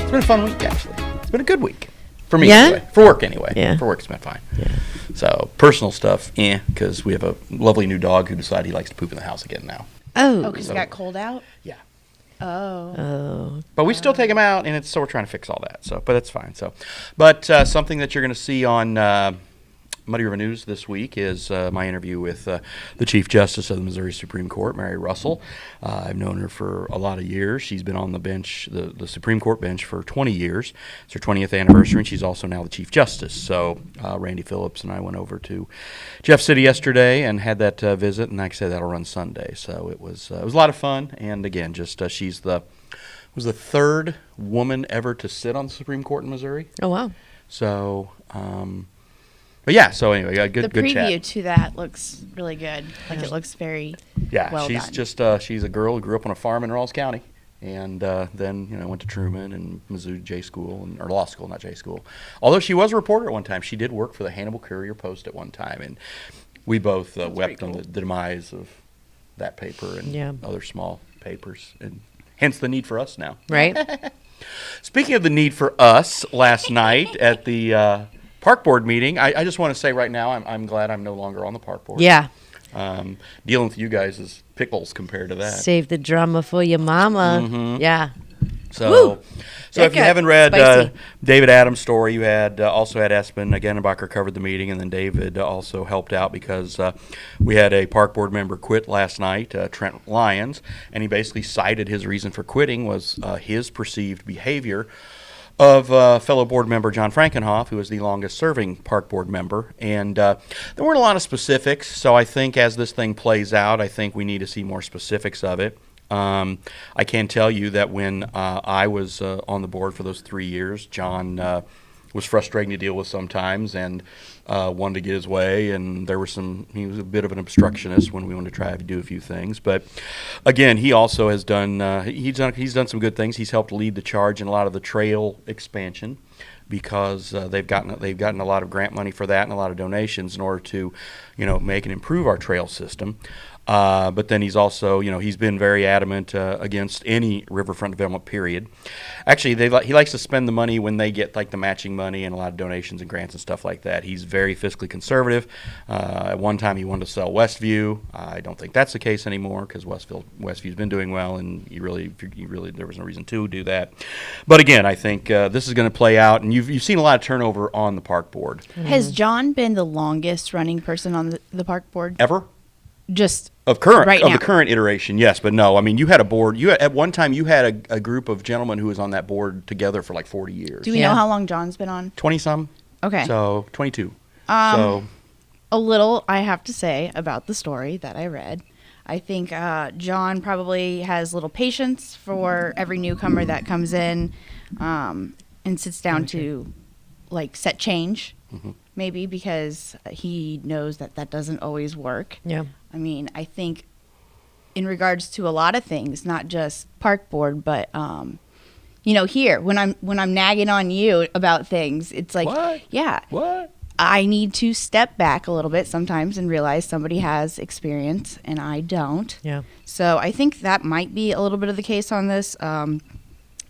It's been a fun week, actually. It's been a good week. For me, Yeah? anyway. For work, anyway. Yeah. For work, it's been fine. Yeah. So, personal stuff, because we have a lovely new dog who decided he likes to poop in the house again now. Oh, Oh. because it got cold out? Yeah. Oh. Oh. But we still take him out, and so we're trying to fix all that. So, but that's fine. So, but something that you're going to see on Muddy River News this week is my interview with the Chief Justice of the Missouri Supreme Court, Mary Russell. I've known her for a lot of years. She's been on the bench, the Supreme Court bench, for 20 years. It's her 20th anniversary, and she's also now the Chief Justice. So Randy Phillips and I went over to Jeff City yesterday and had that visit, and like I said, that'll run Sunday. So it was a lot of fun, and again, just she's the third woman ever to sit on the Supreme Court in Missouri. Oh, wow. So, but yeah, so anyway, good The good preview chat. to that looks really good. Like, it looks very well she's done. just she's a girl who grew up on a farm in Rawls County, and then went to Truman and Mizzou J School or law school, not J School. Although she was a reporter at one time, she did work for the Hannibal Courier Post at one time, and we both wept on the demise of that paper and other small papers, and hence the need for us now. Right? Speaking of the need for us, last night at the park board meeting, I just want to say right now, I'm glad I'm no longer on the park board. Yeah. Dealing with you guys is pickles compared to that. Save the drama for your mama. Mhm. Yeah. So That if you got haven't read spicy. David Adams' story, you had also had Espen Gennebacher covered the meeting, and then David also helped out because we had a park board member quit last night, Trent Lyons, and he basically cited his reason for quitting was his perceived behavior of fellow board member John Frankenhoff, who is the longest-serving park board member. And there weren't a lot of specifics, so I think as this thing plays out, I think we need to see more specifics of it. I can tell you that when I was on the board for those 3 years, John was frustrating to deal with sometimes and wanted to get his way, and he was a bit of an obstructionist when we wanted to try to do a few things. But again, he also has done he's done some good things. He's helped lead the charge in a lot of the trail expansion, because they've gotten a lot of grant money for that and a lot of donations in order to make and improve our trail system. But then he's also, he's been very adamant against any riverfront development, period. Actually, he likes to spend the money when they get like the matching money and a lot of donations and grants and stuff like that. He's very fiscally conservative. At one time, he wanted to sell Westview. I don't think that's the case anymore because Westview's been doing well, and you really there was no reason to do that. But again, I think this is going to play out, and you've seen a lot of turnover on the park board. Has John been the longest running person on the park board? Ever? Just the current iteration, yes, but no. I mean, you had a board. At one time you had a group of gentlemen who was on that board together for like 40 years. Do we know how long John's been on? 20 some. Okay. So 22. A little I have to say about the story that I read. I think John probably has little patience for every newcomer that comes in, and sits down to like set change. Mm-hmm. Maybe because he knows that doesn't always work. Yeah. I mean, I think in regards to a lot of things, not just park board, but here when I'm nagging on you about things, it's like, what? Yeah, what? I need to step back a little bit sometimes and realize somebody has experience and I don't. Yeah. So I think that might be a little bit of the case on this.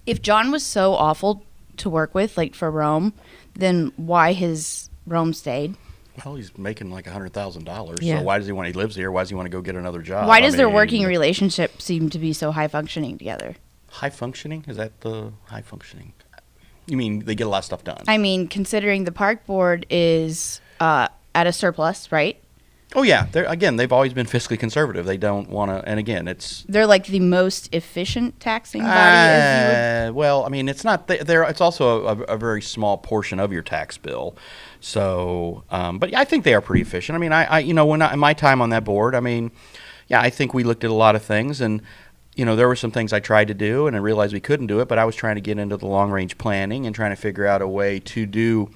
If John was so awful to work with, like for Rome, then why his Rome stayed? Well, he's making like $100,000. Yeah. So why does he want? He lives here. Why does he want to go get another job? Why does their working relationship seem to be so high functioning together? High functioning? Is that the high functioning? You mean they get a lot of stuff done? I mean, considering the park board is at a surplus, right? Oh yeah. They've always been fiscally conservative. They don't want to. And again, they're like the most efficient taxing body. Well, I mean, it's not. It's also a very small portion of your tax bill. So, but I think they are pretty efficient. I mean, in my time on that board, I mean, yeah, I think we looked at a lot of things, and there were some things I tried to do, and I realized we couldn't do it. But I was trying to get into the long range planning and trying to figure out a way to do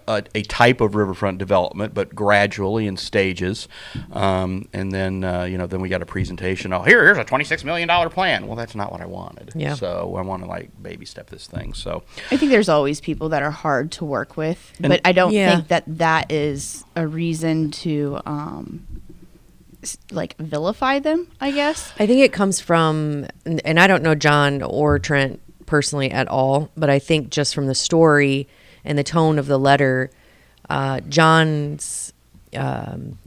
a type of riverfront development, but gradually in stages. And then then we got a presentation. Oh, here's a $26 million plan. Well, that's not what I wanted. Yeah. So I want to like baby step this thing. So I think there's always people that are hard to work with, but I don't think that is a reason to vilify them, I guess. I think it comes from, and I don't know John or Trent personally at all, but I think just from the story and the tone of the letter, John's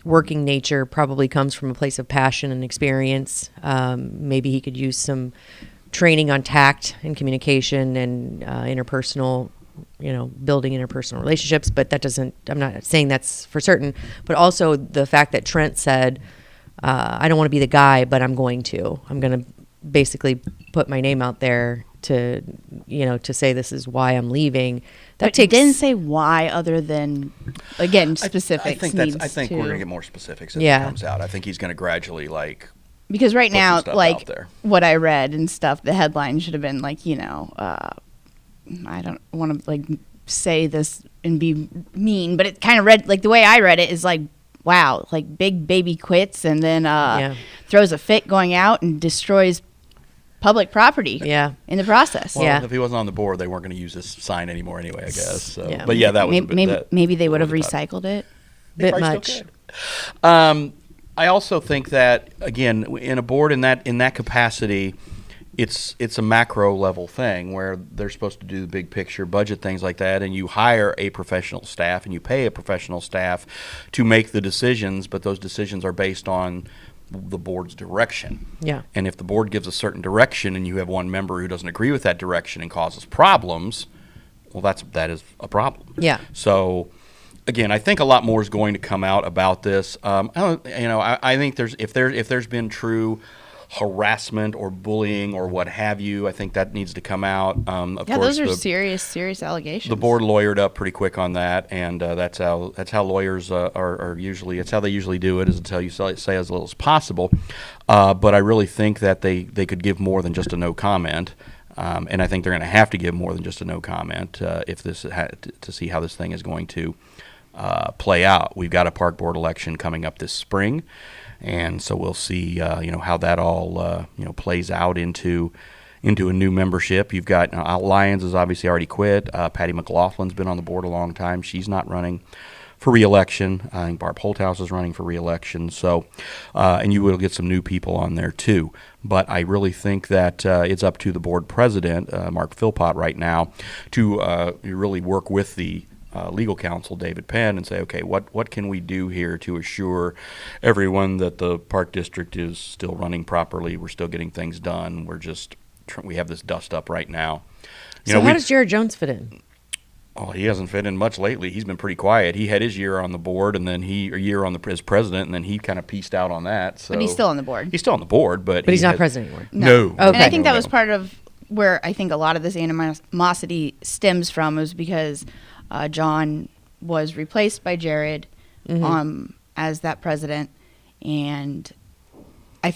working nature probably comes from a place of passion and experience. Maybe he could use some training on tact and communication and interpersonal, building interpersonal relationships, but I'm not saying that's for certain. But also the fact that Trent said, I don't want to be the guy, but I'm going to basically put my name out there to say this is why I'm leaving. But didn't say why other than, again, specifics. I think we're going to get more specifics as it comes out. I think he's going to gradually because right now, out there. What I read and stuff, the headline should have been I don't want to say this and be mean, but it kind of read the way I read it is wow, big baby quits and then throws a fit going out and destroys public property in the process. Well, if he wasn't on the board, they weren't going to use this sign anymore anyway, I guess. So. Yeah. But that was maybe they would have recycled it. Bit much. I also think that, again, in a board in that capacity, it's a macro level thing where they're supposed to do the big picture budget, things like that, and you hire a professional staff and you pay a professional staff to make the decisions, but those decisions are based on the board's direction. Yeah. And if the board gives a certain direction and you have one member who doesn't agree with that direction and causes problems, well, that is a problem. Yeah. So, again, I think a lot more is going to come out about this. I think if there's been true harassment or bullying or what have you, I think that needs to come out. Of course, those are serious allegations. The board lawyered up pretty quick on that, and that's how lawyers are usually. It's how they usually do it, is until you say as little as possible. But I really think that they could give more than just a no comment, and I think they're going to have to give more than just a no comment if this to see how this thing is going to play out. We've got a park board election coming up this spring. And so we'll see, how that all, plays out into a new membership. You've got Lyons has obviously already quit. Patty McLaughlin's been on the board a long time. She's not running for re-election. I think Barb Holthouse is running for re-election. So, and you will get some new people on there too. But I really think that it's up to the board president, Mark Philpott, right now, to really work with the legal counsel, David Penn, and say, okay, what can we do here to assure everyone that the park district is still running properly? We're still getting things done. We have this dust up right now. How does Jared Jones fit in? Oh, he hasn't fit in much lately. He's been pretty quiet. He had his year on the board, and then a year as president, and then he kind of pieced out on that. So. But he's still on the board. He's still on the board, but he's not president anymore. No. Okay. And I think that was part of where I think a lot of this animosity stems from, was because John was replaced by Jared as that president, and I'm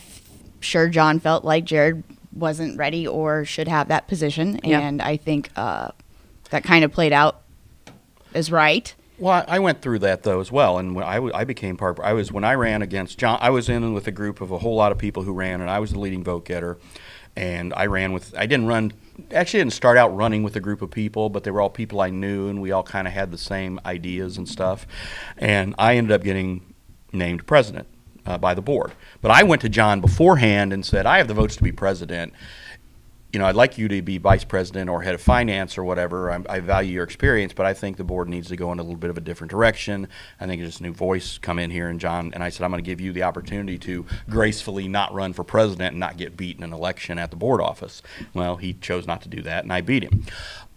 sure John felt like Jared wasn't ready or should have that position, and I think that kind of played out as right. Well, I went through that though as well, and when I became part. When I ran against John, I was in with a group of a whole lot of people who ran, and I was the leading vote getter. And I didn't start out running with a group of people, but they were all people I knew, and we all kind of had the same ideas and stuff. And I ended up getting named president by the board. But I went to John beforehand and said, I have the votes to be president. I'd like you to be vice president or head of finance or whatever. I value your experience, but I think the board needs to go in a little bit of a different direction. I think just a new voice come in here. And John and I said, I'm going to give you the opportunity to gracefully not run for president and not get beat in an election at the board office. Well, he chose not to do that, and I beat him.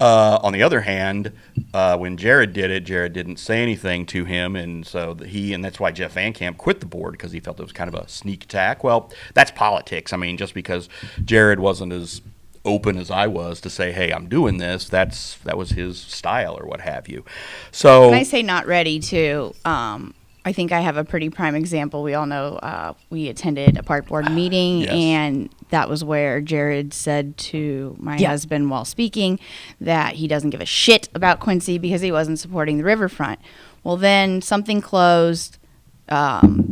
On the other hand, when Jared did it, Jared didn't say anything to him, and so and that's why Jeff Van Camp quit the board, because he felt it was kind of a sneak attack. Well, that's politics. I mean, just because Jared wasn't as open as I was to say, hey, I'm doing this, that was his style or what have you. So when I say not ready to, I think I have a pretty prime example. We all know we attended a park board meeting, yes. And that was where Jared said to my husband while speaking that he doesn't give a shit about Quincy because he wasn't supporting the riverfront. Well, then something closed.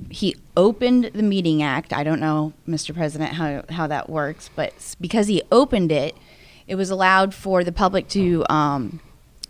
He opened the Meeting Act. I don't know, Mr. President, how that works, but because he opened it, it was allowed for the public to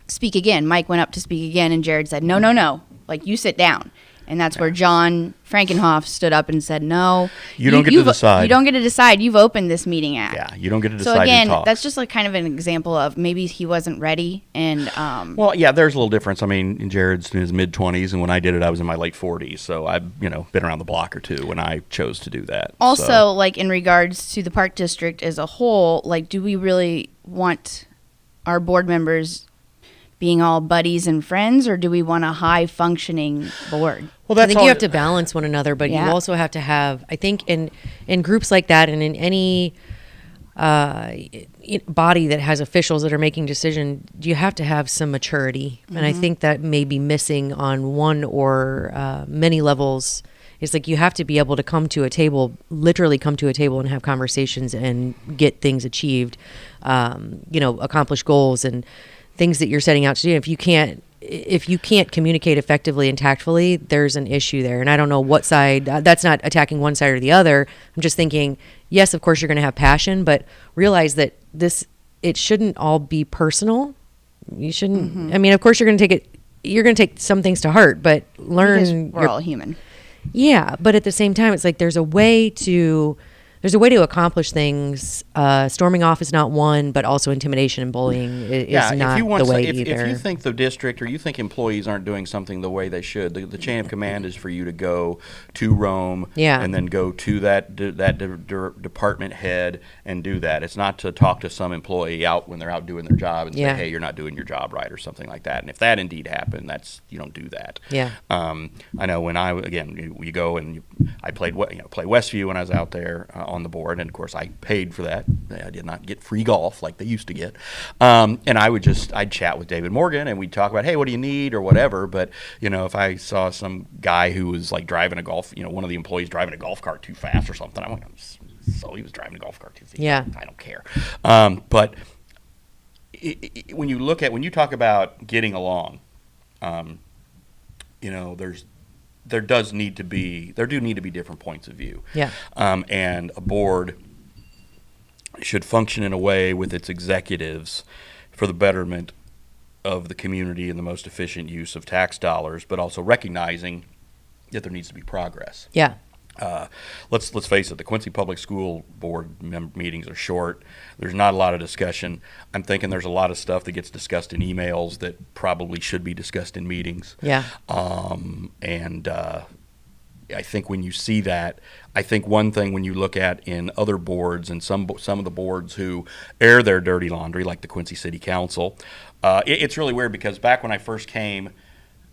speak again. Mike went up to speak again, and Jared said, no, like, you sit down. And that's where John Frankenhoff stood up and said, no. You don't get to decide. You don't get to decide. You've opened this meeting at. Yeah, you don't get to decide So again, who talks. that's just like kind of an example of maybe he wasn't ready. And well, yeah, there's a little difference. I mean, Jared's in his mid-20s, and when I did it, I was in my late 40s. So I've, been around the block or two when I chose to do that. Also, So, like in regards to the park district as a whole, like, do we really want our board members being all buddies and friends, or do we want a high-functioning board? well, I that's think all, you have to balance one another, but Yeah. you also have to have, I think in groups like that and in any body that has officials that are making decisions, you have to have some maturity. And I think that may be missing on one or many levels. It's like you have to be able to literally come to a table and have conversations and get things achieved, accomplish goals and things that you're setting out to do. If you can't communicate effectively and tactfully, there's an issue there. And I don't know what side, that's not attacking one side or the other. I'm just thinking, yes, of course you're going to have passion, but realize that it shouldn't all be personal. You shouldn't, I mean, of course you're going to take some things to heart, but learn. Because we're all human. Yeah. But at the same time, it's like, there's a way to accomplish things. Storming off is not one, but also intimidation and bullying is not the way either. If you think the district or you think employees aren't doing something the way they should, the chain of command is for you to go to Rome and then go to that department head and do that. It's not to talk to some employee out when they're out doing their job and say, hey, you're not doing your job right or something like that. And if that indeed happened, you don't do that. Yeah. I know when you go and I played Westview when I was out there on the board, and of course I paid for that. I did not get free golf like they used to get. And I'd chat with David Morgan and we'd talk about, hey, what do you need or whatever. But if I saw some guy who was like driving a golf, one of the employees driving a golf cart too fast or something, I went, so he was driving a golf cart too fast. Yeah. I don't care. But when you talk about getting along, there do need to be different points of view. Yeah. And a board should function in a way with its executives for the betterment of the community and the most efficient use of tax dollars, but also recognizing that there needs to be progress. Yeah. Let's face it, the Quincy Public School Board meetings are short. There's not a lot of discussion. I'm thinking there's a lot of stuff that gets discussed in emails that probably should be discussed in meetings. Yeah. I think when you see that, I think one thing when you look at in other boards and some of the boards who air their dirty laundry, like the Quincy City Council, it's really weird because back when I first came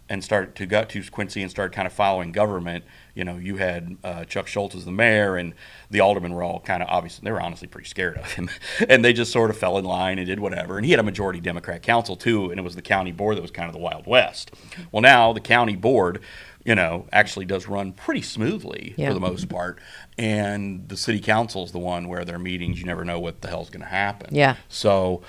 and started to go to Quincy and started kind of following government, you had Chuck Schultz as the mayor, and the aldermen were all kind of they were honestly pretty scared of him, and they just sort of fell in line and did whatever. And he had a majority Democrat council too, and it was the county board that was kind of the Wild West. Well, now the county board, actually does run pretty smoothly for the most part. And the city council is the one where their meetings, you never know what the hell's going to happen. Yeah. So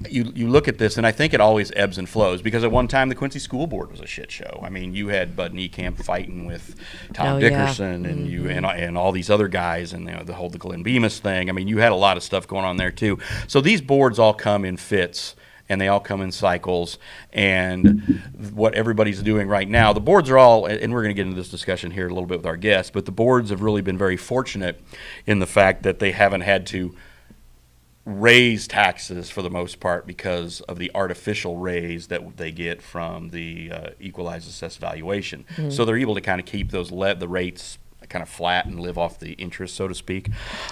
you look at this, and I think it always ebbs and flows because at one time the Quincy School Board was a shit show. I mean, you had Bud Niekamp fighting with Tom Dickerson and and all these other guys, and the whole Glenn Bemis thing. I mean, you had a lot of stuff going on there too. So these boards all come in fits. And they all come in cycles. And what everybody's doing right now, the boards are all, and we're going to get into this discussion here a little bit with our guests, but the boards have really been very fortunate in the fact that they haven't had to raise taxes for the most part because of the artificial raise that they get from the equalized assessed valuation. Mm-hmm. So they're able to kind of keep the rates kind of flat and live off the interest, so to speak.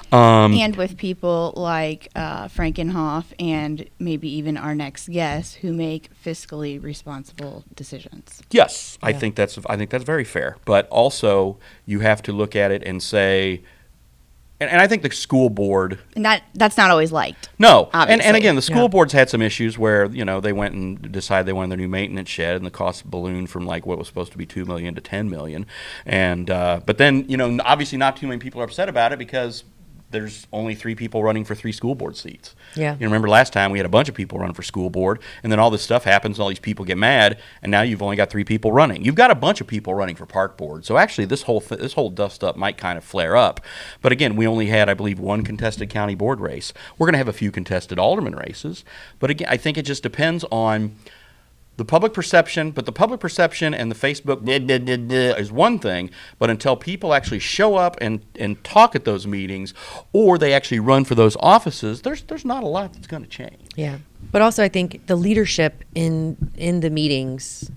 And with people like Frankenhoff and maybe even our next guest who make fiscally responsible decisions. Yes, I think that's very fair. But also you have to look at it and say, and I think the school board... And that's not always liked. No. And again, the school board's had some issues where, they went and decided they wanted their new maintenance shed, and the cost ballooned from like what was supposed to be $2 million to $10 million. And but then, obviously not too many people are upset about it because there's only 3 people running for 3 school board seats. Yeah. Remember last time we had a bunch of people running for school board, and then all this stuff happens, and all these people get mad, and now you've only got 3 people running. You've got a bunch of people running for park board. So actually, this whole dust up might kind of flare up. But again, we only had, I believe, 1 contested county board race. We're going to have a few contested alderman races. But again, I think it just depends on the public perception, but the public perception and the Facebook is one thing, but until people actually show up and talk at those meetings, or they actually run for those offices, there's not a lot that's going to change. Yeah. But also I think the leadership in the meetings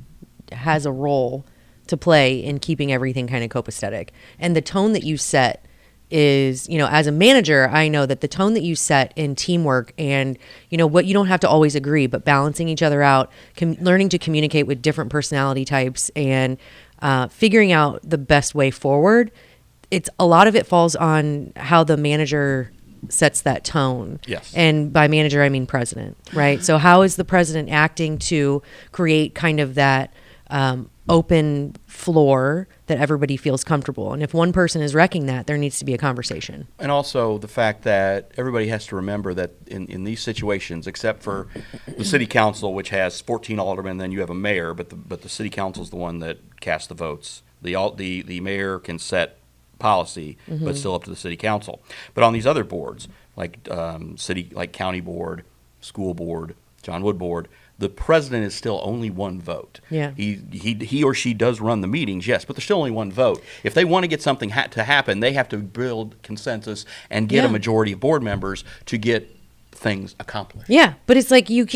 has a role to play in keeping everything kind of copacetic. And the tone that you set is, as a manager, I know that the tone that you set in teamwork and, what you don't have to always agree, but balancing each other out, learning to communicate with different personality types and figuring out the best way forward. A lot of it falls on how the manager sets that tone. Yes. And by manager, I mean president, right? So how is the president acting to create kind of that open floor that everybody feels comfortable? And if one person is wrecking that, there needs to be a conversation. And also the fact that everybody has to remember that in these situations, except for the city council, which has 14 aldermen, then you have a mayor, but the city council is the one that casts the votes. The mayor can set policy, but still up to the city council. But on these other boards, like county board, school board, John Wood board, the president is still only one vote. Yeah. He or she does run the meetings, yes, but there's still only one vote. If they want to get something to happen, they have to build consensus and get a majority of board members to get things accomplished. Yeah, but it's like you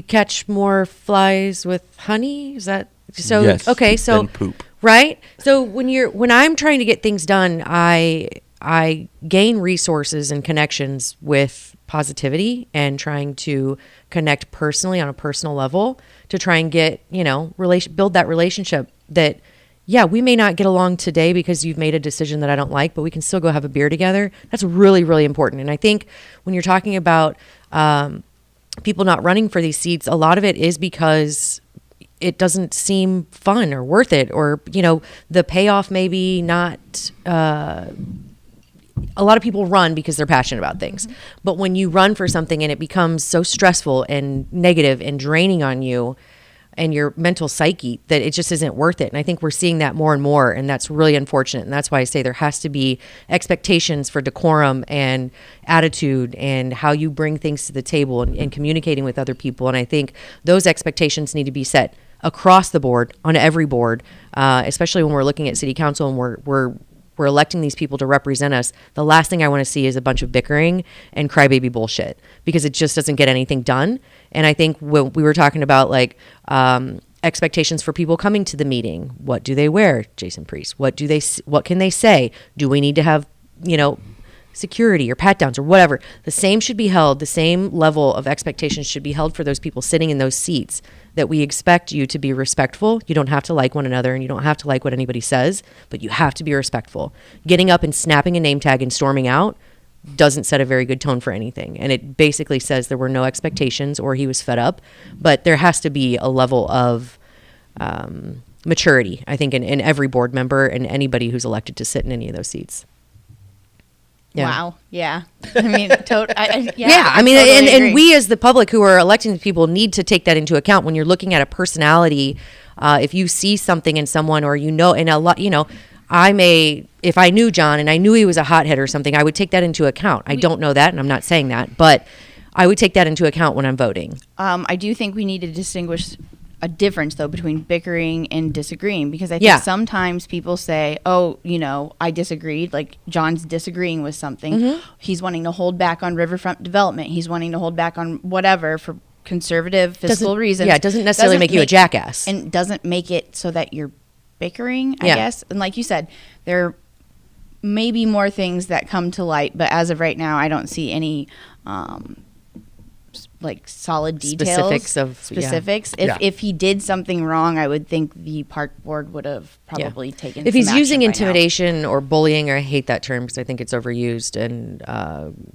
catch more flies with honey. Is that so? Yes, okay, so than poop. Right. So when I'm trying to get things done, I gain resources and connections with positivity and trying to connect personally on a personal level to try and get, build that relationship that, yeah, we may not get along today because you've made a decision that I don't like, but we can still go have a beer together. That's really, really important. And I think when you're talking about people not running for these seats, a lot of it is because it doesn't seem fun or worth it, or, the payoff maybe not. A lot of people run because they're passionate about things. Mm-hmm. But when you run for something and it becomes so stressful and negative and draining on you and your mental psyche, that it just isn't worth it. And I think we're seeing that more and more, and that's really unfortunate. And that's why I say there has to be expectations for decorum and attitude and how you bring things to the table and communicating with other people. And I think those expectations need to be set across the board, on every board, especially when we're looking at city council and we're electing these people to represent us. The last thing I want to see is a bunch of bickering and crybaby bullshit, because it just doesn't get anything done. And I think when we were talking about expectations for people coming to the meeting, what do they wear, Jason Priest? What can they say? Do we need to have, security or pat downs or whatever? The same level of expectations should be held for those people sitting in those seats, that we expect you to be respectful. You don't have to like one another and you don't have to like what anybody says, but you have to be respectful. Getting up and snapping a name tag and storming out doesn't set a very good tone for anything. And it basically says there were no expectations or he was fed up, but there has to be a level of maturity, I think, in every board member and anybody who's elected to sit in any of those seats. Yeah. Wow. Yeah. I mean, and we as the public who are electing people need to take that into account when you're looking at a personality. If you see something in someone, or and a lot, if I knew John and I knew he was a hothead or something, I would take that into account. I don't know that, and I'm not saying that, but I would take that into account when I'm voting. I do think we need to distinguish a difference, though, between bickering and disagreeing, because I think sometimes people say, I disagreed, like John's disagreeing with something. Mm-hmm. He's wanting to hold back on riverfront development. He's wanting to hold back on whatever for conservative fiscal reasons. Yeah, it doesn't necessarily make you a jackass. And doesn't make it so that you're bickering, I guess. And like you said, there may be more things that come to light, but as of right now, I don't see any solid details, specifics. If he did something wrong, I would think the park board would have probably taken. If he's using intimidation or bullying, or I hate that term because I think it's overused and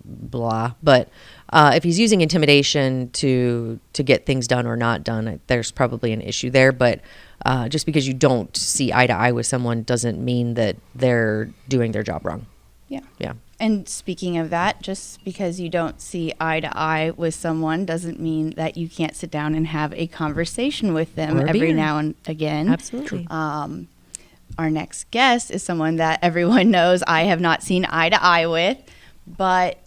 blah. But if he's using intimidation to get things done or not done, there's probably an issue there. But just because you don't see eye to eye with someone doesn't mean that they're doing their job wrong. Yeah. And speaking of that, just because you don't see eye to eye with someone doesn't mean that you can't sit down and have a conversation with them every now and again. Absolutely. Our next guest is someone that everyone knows I have not seen eye to eye with, but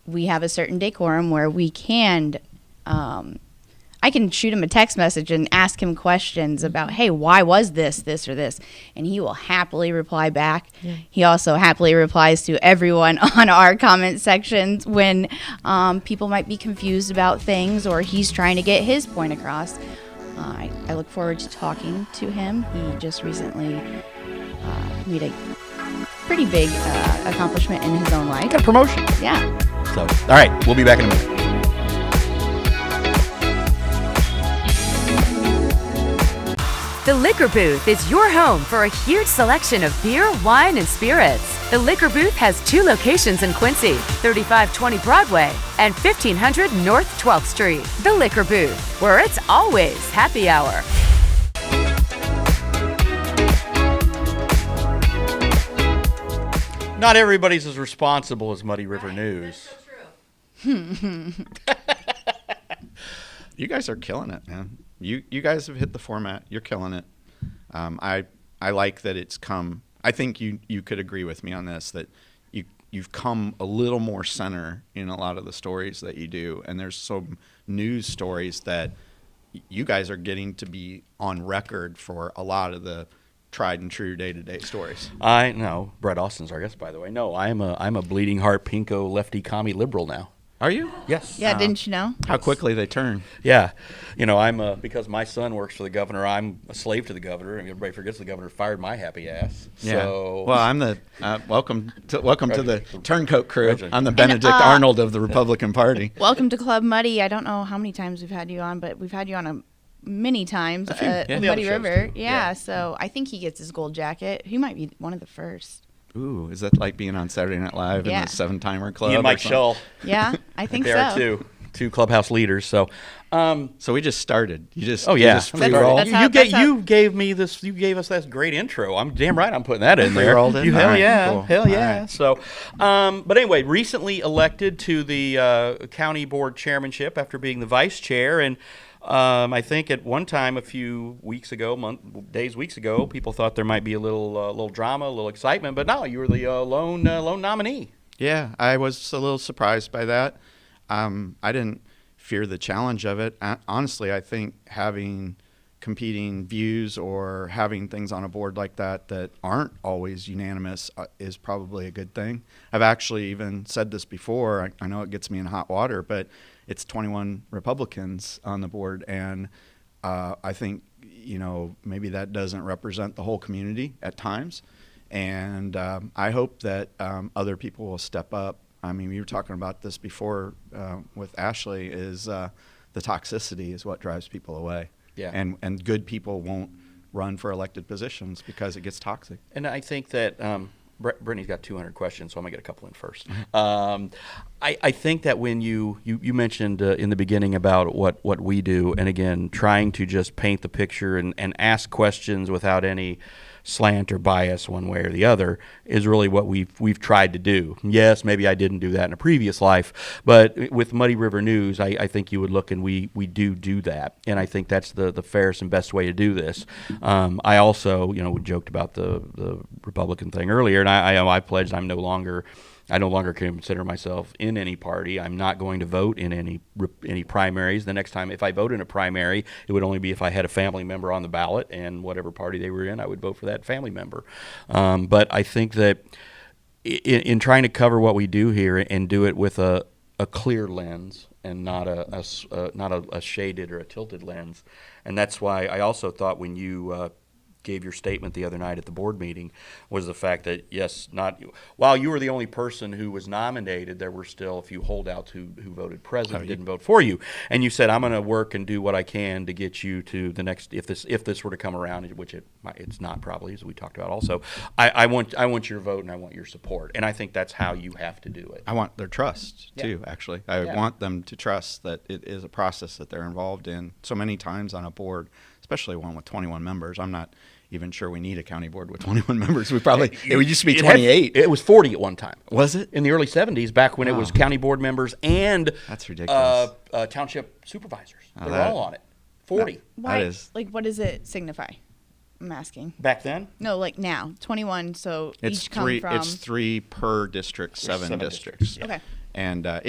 we have a certain decorum where we can I can shoot him a text message and ask him questions about, hey, why was this, or this? And he will happily reply back. Yeah. He also happily replies to everyone on our comment sections when people might be confused about things or he's trying to get his point across. I look forward to talking to him. He just recently made a pretty big accomplishment in his own life. Got a promotion. Yeah. So, all right, we'll be back in a minute. The Liquor Booth is your home for a huge selection of beer, wine, and spirits. The Liquor Booth has 2 locations in Quincy, 3520 Broadway and 1500 North 12th Street. The Liquor Booth, where it's always happy hour. Not everybody's as responsible as Muddy River News. That's so true. You guys are killing it, man. You guys have hit the format. You're killing it. I like that it's come. I think you could agree with me on this, that you've come a little more center in a lot of the stories that you do, and there's some news stories that you guys are getting to be on record for a lot of the tried and true day-to-day stories. I know. Bret Austin's our guest, by the way. No, I'm a bleeding heart pinko lefty commie liberal now. Are you? Yes. Yeah, didn't you know? How quickly they turn. Yeah. You know, I'm because my son works for the governor, I'm a slave to the governor, and everybody forgets the governor fired my happy ass. Yeah. So, well, I'm the welcome to the turncoat crew. Reggie. I'm the Benedict Arnold of the Republican Party. Welcome to Club Muddy. I don't know how many times we've had you on, but we've had you on many times A few, at yeah. Muddy The other shows River. too. Yeah, Yeah. so I think he gets his gold jacket. He might be one of the first. Ooh, is that like being on Saturday Night Live in Yeah. the 7-timer club? he and or Mike something? Shull. Yeah, I think They are so. two clubhouse leaders. So, So we just started. You just oh yeah, you just free roll. That's how- you gave me this. You gave us that great intro. I'm damn right. I'm putting that in there. Free-rolled in? You, hell All right, yeah, cool. hell yeah. All right. So, but anyway, recently elected to the county board chairmanship after being the vice chair, and I think at one time a few weeks ago, weeks ago, people thought there might be a little drama, a little excitement, but no, you were the lone nominee. Yeah, I was a little surprised by that. I didn't fear the challenge of it. Honestly, I think having competing views or having things on a board like that aren't always unanimous is probably a good thing. I've actually even said this before. I know it gets me in hot water, but it's 21 Republicans on the board, and I think maybe that doesn't represent the whole community at times. And I hope that other people will step up. I mean, we were talking about this before with Ashley, is the toxicity is what drives people away. Yeah. And good people won't run for elected positions because it gets toxic. And I think that Brittany's got 200 questions, so I'm going to get a couple in first. I think that when you mentioned in the beginning about what we do, and again, trying to just paint the picture and ask questions without any slant or bias one way or the other is really what we've tried to do. Yes, maybe I didn't do that in a previous life, but with Muddy River News, I think you would look and we do that, and I think that's the fairest and best way to do this. I also, joked about the Republican thing earlier, and I pledged I no longer consider myself in any party. I'm not going to vote in any primaries. The next time, if I vote in a primary, it would only be if I had a family member on the ballot, and whatever party they were in, I would vote for that family member. But I think that in trying to cover what we do here and do it with a clear lens and not a shaded or a tilted lens, and that's why I also thought when you gave your statement the other night at the board meeting was the fact that, yes, while you were the only person who was nominated, there were still a few holdouts who voted president, didn't vote for you. And you said, I'm going to work and do what I can to get you to the next, if this were to come around, which it's not probably, as we talked about also. I want your vote and I want your support. And I think that's how you have to do it. I want their trust, too, actually. I want them to trust that it is a process that they're involved in so many times on a board, especially one with 21 members. I'm not even sure we need a county board with 21 members. It used to be 28. It was 40 at one time. Was it? In the early 70s, back when it was county board members and that's ridiculous. Township supervisors. Oh, they were all on it. 40. Why? That is. Like, what does it signify? I'm asking. Back then? No, like now, 21. So It's each come from. It's 3 per district, 7 districts. Yeah. Okay. And I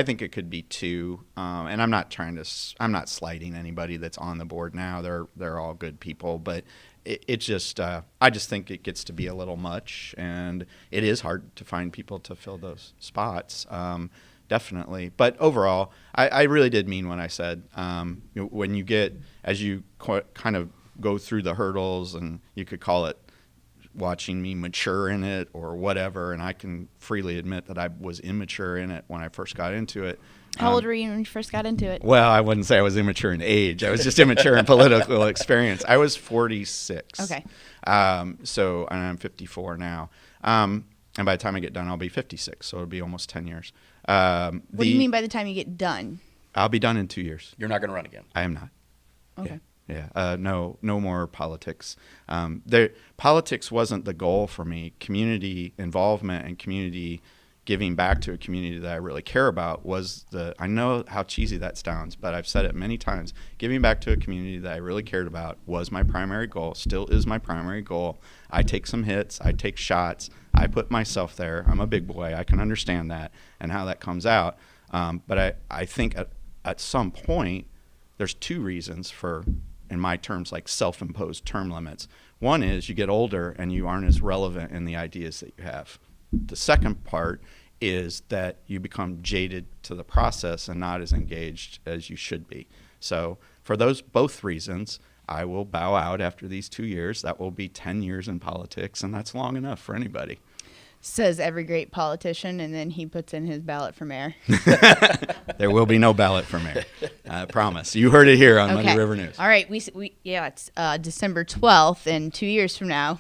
think it could be 2. And I'm not slighting anybody that's on the board now. They're all good people, but it just, I just think it gets to be a little much, and it is hard to find people to fill those spots. Definitely. But overall, I really did mean when I said, when you get, as you kind of go through the hurdles, and you could call it watching me mature in it or whatever, and I can freely admit that I was immature in it when I first got into it. How old were you when you first got into it? Well, I wouldn't say I was immature in age. I was just immature in political experience. I was 46. Okay. So, and I'm 54 now. And by the time I get done, I'll be 56. So it'll be almost 10 years. What do you mean by the time you get done? I'll be done in 2 years. You're not going to run again. I am not. Okay. Yeah. No more politics. Politics wasn't the goal for me. Community involvement and community giving back to a community that I really care about I know how cheesy that sounds, but I've said it many times. Giving back to a community that I really cared about was my primary goal, still is my primary goal. I take some hits, I take shots, I put myself there. I'm a big boy. I can understand that and how that comes out. But I think at some point, there's 2 reasons for, in my terms, like self-imposed term limits. One is you get older and you aren't as relevant in the ideas that you have. The second part is that you become jaded to the process and not as engaged as you should be. So for those both reasons, I will bow out after these 2 years. That will be 10 years in politics, and that's long enough for anybody. Says every great politician, and then he puts in his ballot for mayor. There will be no ballot for mayor. I promise. You heard it here on Muddy River News. All right. It's December 12th, and 2 years from now,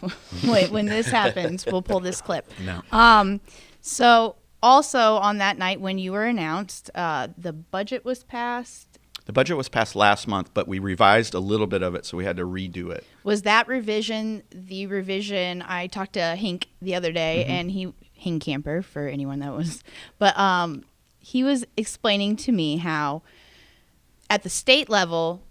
when this happens, we'll pull this clip. No. So also on that night when you were announced, the budget was passed. The budget was passed last month, but we revised a little bit of it, so we had to redo it. Was that revision the revision? I talked to Hink the other day, and Hink Camper, for anyone that was, but he was explaining to me how at the state level,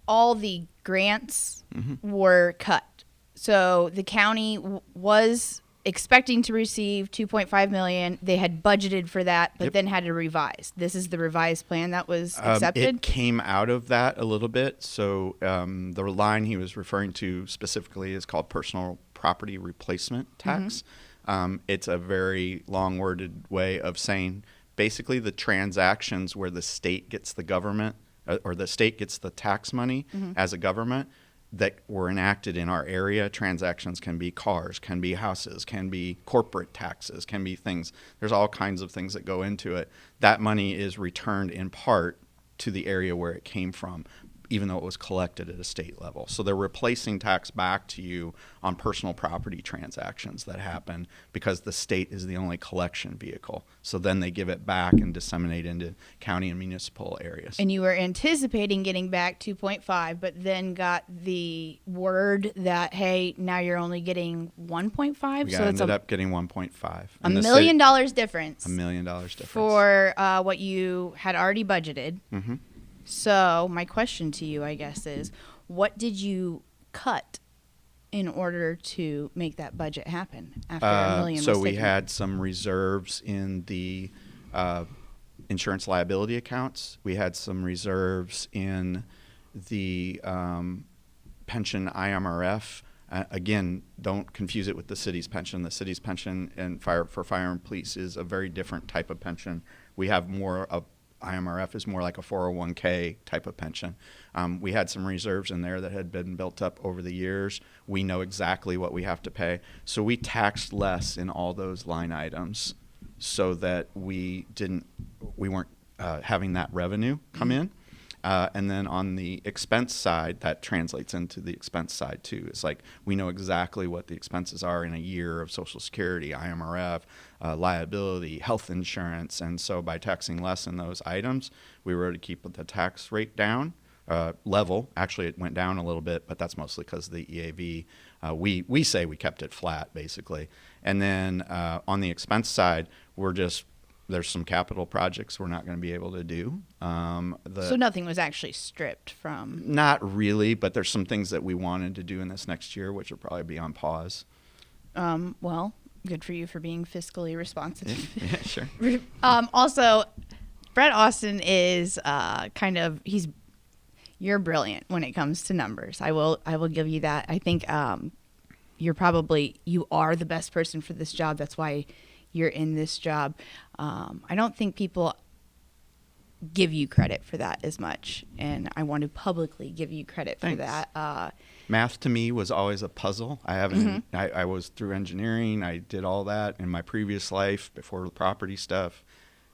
all the grants were cut. So the county was expecting to receive $2.5 million. They had budgeted for that, but then had to revise. This is the revised plan that was accepted? It came out of that a little bit. So the line he was referring to specifically is called personal property replacement tax. It's a very long-worded way of saying basically the transactions where the state gets the government or the state gets the tax money as a government that were enacted in our area. Transactions can be cars, can be houses, can be corporate taxes, can be things. There's all kinds of things that go into it. That money is returned in part to the area where it came from, even though it was collected at a state level. So they're replacing tax back to you on personal property transactions that happen because the state is the only collection vehicle. So then they give it back and disseminate into county and municipal areas. And you were anticipating getting back 2.5, but then got the word that, hey, now you're only getting 1.5. We so ended up getting 1.5. $1 million difference. $1 million difference. For what you had already budgeted. So my question to you, I guess, is what did you cut in order to make that budget happen after $1 million So was we taken? had some reserves in the insurance liability accounts. We had some reserves in the pension IMRF. Again, don't confuse it with the city's pension. The city's pension and fire and police is a very different type of pension. We have more of IMRF is more like a 401k type of pension. We had some reserves in there that had been built up over the years. We know exactly what we have to pay. So we taxed less in all those line items so that we weren't having that revenue come in. And then on the expense side, that translates into the expense side too. It's like we know exactly what the expenses are in a year of Social Security, IMRF, liability, health insurance. And so by taxing less in those items, we were able to keep the tax rate down, level. Actually, it went down a little bit, but that's mostly because of the EAV. We say we kept it flat, basically. And then on the expense side, there's some capital projects we're not going to be able to do. So nothing was actually stripped from? Not really, but there's some things that we wanted to do in this next year, which will probably be on pause. Well, Good for you for being fiscally responsive. Yeah, sure. Also, Bret Austin is you're brilliant when it comes to numbers. I will give you that. I think you are the best person for this job. That's why you're in this job. I don't think people give you credit for that as much, and I want to publicly give you credit for that. Math to me was always a puzzle. I was through engineering. I did all that in my previous life before the property stuff.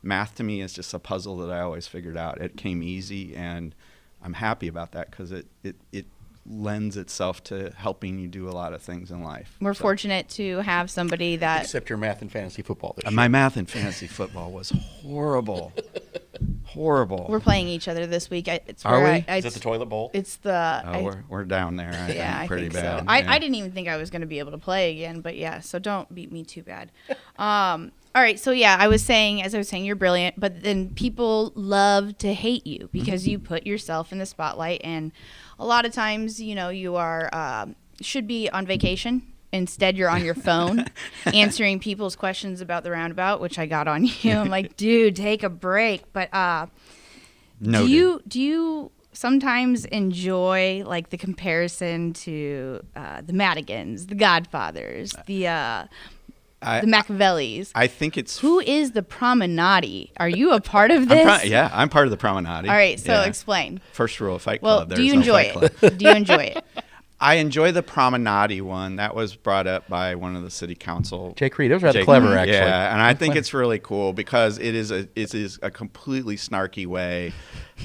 Math to me is just a puzzle that I always figured out. It came easy, and I'm happy about that because it lends itself to helping you do a lot of things in life. We're fortunate to have somebody that... Except your math and fantasy football this year. My math and fantasy football was horrible. Horrible. We're playing each other this week. Are we? Is it the toilet bowl? It's the... we're down there. I pretty think bad. so. I didn't even think I was going to be able to play again, but yeah, so don't beat me too bad. All right, so yeah, as I was saying, you're brilliant, but then people love to hate you because you put yourself in the spotlight, and a lot of times, you are should be on vacation. Instead, you're on your phone answering people's questions about the roundabout, which I got on you. I'm like, dude, take a break. But do you sometimes enjoy like the comparison to the Madigans, the Godfathers, the Machiavellis? I think it's... Who is the Promenade? Are you a part of this? I'm part of the Promenade. All right, so explain. First rule of Fight Well, Club. do you enjoy it? Do you enjoy it? I enjoy the Promenade one. That was brought up by one of the city council. Jake Reed. It was rather clever, actually. Yeah, and I think it's really cool because it is a completely snarky way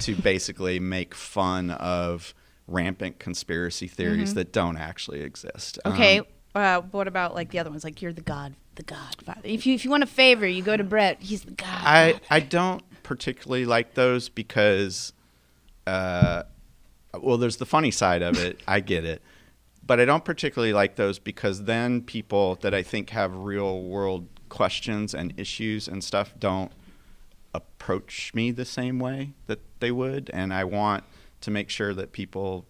to basically make fun of rampant conspiracy theories that don't actually exist. Okay. What about like the other ones? Like you're the Godfather. If you want a favor, you go to Bret. He's the Godfather. I don't particularly like those because, there's the funny side of it. I get it. But I don't particularly like those because then people that I think have real world questions and issues and stuff don't approach me the same way that they would. And I want to make sure that people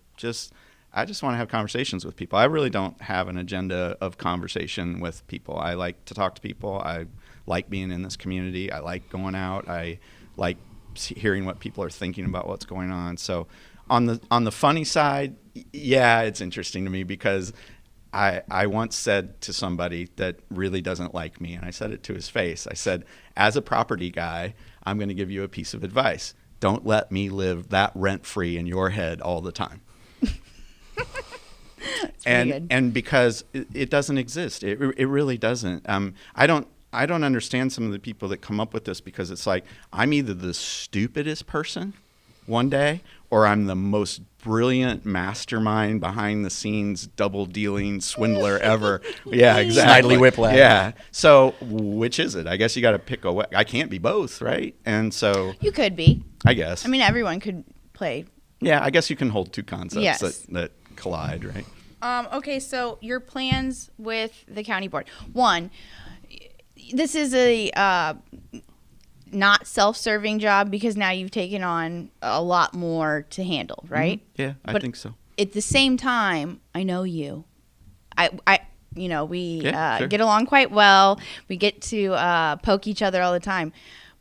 I just want to have conversations with people. I really don't have an agenda of conversation with people. I like to talk to people. I like being in this community. I like going out. I like hearing what people are thinking about what's going on. So on the funny side, yeah, it's interesting to me because I once said to somebody that really doesn't like me, and I said it to his face. I said, as a property guy, I'm going to give you a piece of advice. Don't let me live that rent-free in your head all the time. And because it doesn't exist, it really doesn't. I don't understand some of the people that come up with this because it's like I'm either the stupidest person one day or I'm the most brilliant mastermind behind the scenes double dealing swindler ever. Yeah, exactly. Snidely Whiplash. Yeah. So which is it? I guess you got to pick a way. I can't be both, right? And so you could be. I guess. I mean, everyone could play. Yeah, I guess you can hold two concepts Yes. that collide, right? Okay, so your plans with the county board. One, this is a not self-serving job because now you've taken on a lot more to handle, right? Mm-hmm. Yeah, I think so. At the same time, I know you. We sure. get along quite well. We get to poke each other all the time.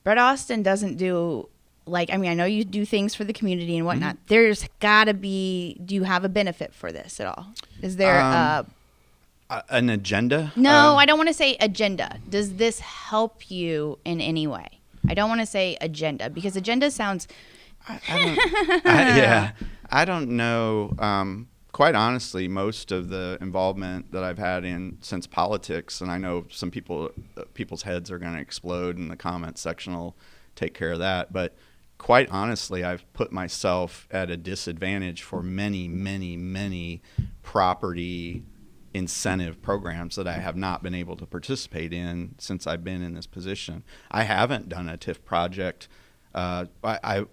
Bret Austin doesn't do... I know you do things for the community and whatnot. Mm-hmm. There's got to be... Do you have a benefit for this at all? Is there an agenda? No, I don't want to say agenda. Does this help you in any way? I don't want to say agenda because agenda sounds... I don't know. Quite honestly, most of the involvement that I've had since politics, and I know some people's heads are going to explode in the comments section will take care of that, but quite honestly, I've put myself at a disadvantage for many, many, many property incentive programs that I have not been able to participate in since I've been in this position. I haven't done a TIF project. I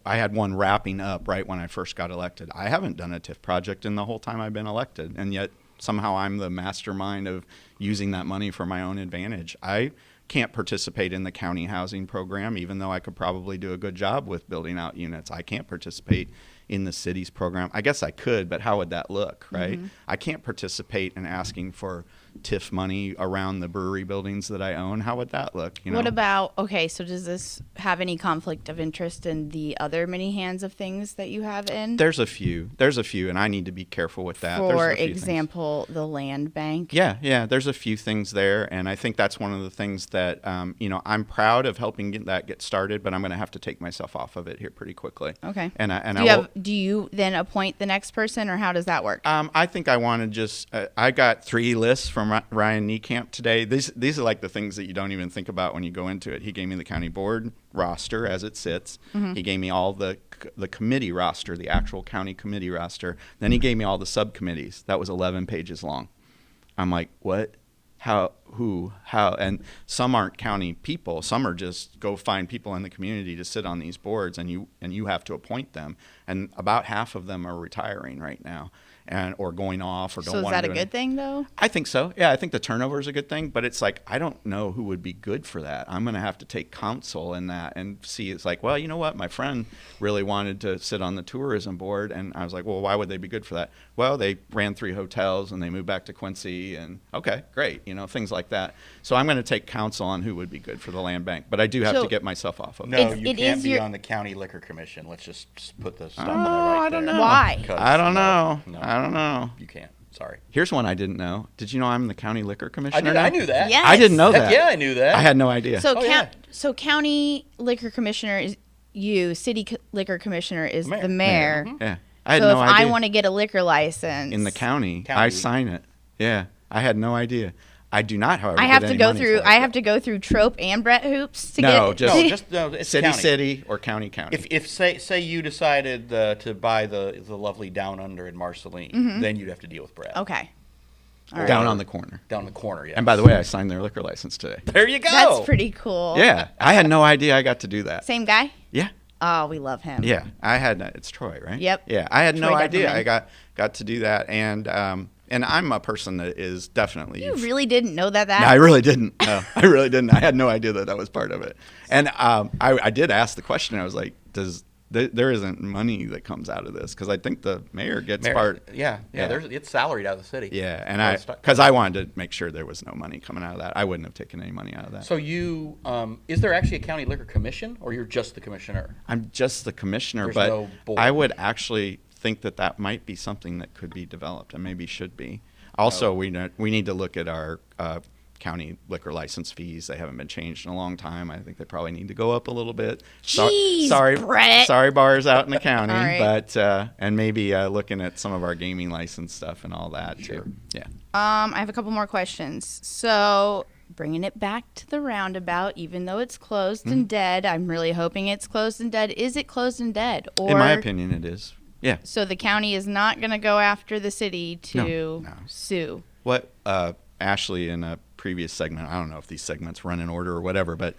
had one wrapping up right when I first got elected. I haven't done a TIF project in the whole time I've been elected, and yet somehow I'm the mastermind of using that money for my own advantage. I can't participate in the county housing program, even though I could probably do a good job with building out units. I can't participate in the city's program. I guess I could, but how would that look, right? Mm-hmm. I can't participate in asking for TIF money around the brewery buildings that I own. How would that look? You know? What about, okay, so does this have any conflict of interest in the other mini hands of things that you have in? There's a few, and I need to be careful with that. For There's a few example, the land bank. Yeah, there's a few things there, and I think that's one of the things that, I'm proud of helping get started, but I'm going to have to take myself off of it here pretty quickly. Okay. And Do you then appoint the next person, or how does that work? I think I want to just. I got 3 lists from Ryan Niekamp today. These are like the things that you don't even think about when you go into it. He gave me the county board roster as it sits. He gave me all the committee roster, the actual county committee roster. Then he gave me all the subcommittees. That was 11 pages long. I'm like, what? How? Who? How? And some aren't county people. Some are just go find people in the community to sit on these boards, and you have to appoint them. And about half of them are retiring right now, or going off, or don't want to. So is that a good thing, though? I think so. Yeah, I think the turnover is a good thing, but it's like I don't know who would be good for that. I'm going to have to take counsel in that and see. It's like, well, you know what? My friend really wanted to sit on the tourism board, and I was like, well, why would they be good for that? Well, they ran 3 hotels and they moved back to Quincy, and okay, great, things like that. So I'm going to take counsel on who would be good for the land bank, but I do have to get myself off of it. No, you can't be on the county liquor commission. Let's just put the stuff on there right I don't there. know. Why? I don't know. No, I don't know. You can't. Sorry. Here's one I didn't know. Did you know I'm the county liquor commissioner? I knew that. Yes. I didn't know Heck that. yeah, I knew that. I had no idea. So, yeah. so county liquor commissioner is you. City liquor commissioner is Mayor. the mayor. Yeah, I had So no if idea. I want to get a liquor license In the county, County. I sign it. Yeah, I had no idea. I do not, however, I have get to any go money through. for it. I have to go through Trope and Brett hoops to No, get. No, it's city, county. city, or county. If say you decided to buy the lovely Down Under in Marceline, then you'd have to deal with Brad. Okay. All right. Down on the corner. Down the corner, yeah. And by the way, I signed their liquor license today. There you go. That's pretty cool. Yeah, I had no idea I got to do that. Same guy. Yeah, Oh, we love him. yeah, I had. It's Troy, right? Yep. Yeah, I had no Troy idea Deckerman. I got to do that, and I'm a person that is definitely. You really didn't know that? No, I really didn't. No, I really didn't. I had no idea that was part of it. And I did ask the question. I was like, there isn't money that comes out of this? Because I think the mayor gets part. Yeah. It's salaried out of the city. Yeah, and because I wanted to make sure there was no money coming out of that. I wouldn't have taken any money out of that. So you, is there actually a county liquor commission, or you're just the commissioner? I'm just the commissioner, There's but no board. I would actually think that might be something that could be developed and maybe should be. Also, we need to look at our county liquor license fees. They haven't been changed in a long time. I think they probably need to go up a little bit. Jeez, sorry, Brett. sorry, bars out in the county, All right. but and maybe looking at some of our gaming license stuff and all that. Sure. Too. Yeah. I have a couple more questions. So, bringing it back to the roundabout, even though it's closed and dead, I'm really hoping it's closed and dead. Is it closed and dead? Or In my opinion, it is. Yeah. So the county is not going to go after the city to No. sue. What Ashley in a previous segment, I don't know if these segments run in order or whatever, but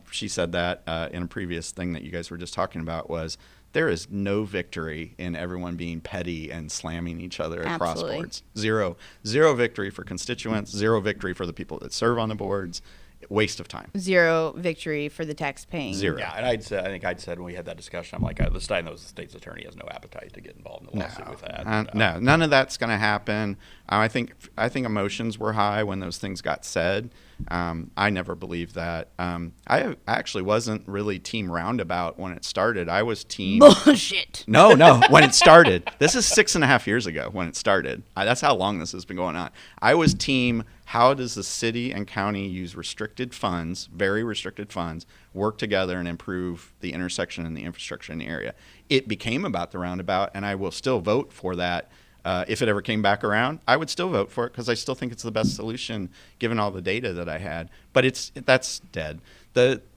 she said that in a previous thing that you guys were just talking about was there is no victory in everyone being petty and slamming each other across Absolutely. boards. Zero victory for constituents, zero victory for the people that serve on the boards. Waste of time. Zero victory for the tax paying. Zero. Yeah, and I think I'd said when we had that discussion, I'm like, this guy knows the state's attorney has no appetite to get involved in the lawsuit with that. No, none of that's going to happen. I think emotions were high when those things got said. I never believed that. I actually wasn't really team roundabout when it started. I was team Bullshit. No, when it started. This is 6.5 years ago when it started. That's how long this has been going on. I was team, how does the city and county use restricted funds, very restricted funds, work together and improve the intersection and the infrastructure in the area? It became about the roundabout, and I will still vote for that. If it ever came back around, I would still vote for it because I still think it's the best solution given all the data that I had. But that's dead.